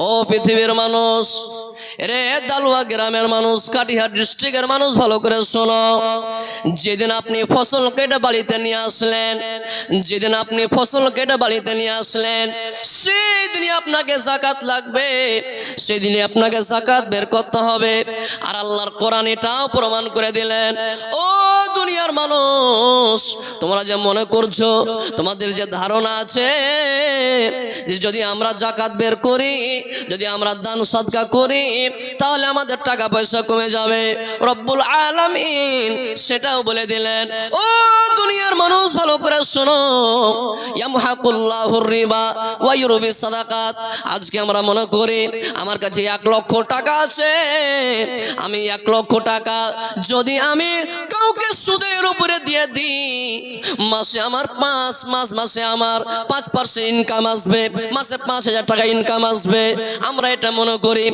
ও পৃথিবীর মানুষ, রে দালুয়া গ্রামের মানুষ, কাটিহার ডিস্ট্রিক্টের মানুষ, ভালো করে শোনো। যেদিন আপনি ফসল কেটে বাড়িতে নিয়ে আসলেন, যেদিন আপনি ফসল কেটে বাড়িতে নিয়ে আসলেন, সেই দিনই আপনাকে যাকাত লাগবে, সেদিনই আপনাকে যাকাত বের করতে হবে। আর আল্লাহর কোরআন এটাও প্রমাণ করে দিলেন। ও দুনিয়ার মানুষ, তোমরা যে মনে করছো, তোমাদের যে ধারণা আছে যে যদি আমরা যাকাত বের করি, যদি আমরা দান সাদকা করি, তাহলে আমাদের টাকা পয়সা কমে যাবে, রব্বুল আলামিন সেটাও বলে দিলেন। ও দুনিয়ার মানুষ, ভালো করে শোনো, ইয়ামহাকুল্লাহুর রিবা ওয়া ইউরবিস সাদাকাত। আজকে আমরা মনে করি আমার কাছে 1 লক্ষ টাকা আছে, আমি 1 লক্ষ টাকা যদি আমি কাউকে সুদের উপরে দিয়ে দিই, মাসে আমার মাসে আমার 5% ইনকাম আসবে, মাসে 5,000 টাকা ইনকাম আসবে। আমরা এটা মনে করি।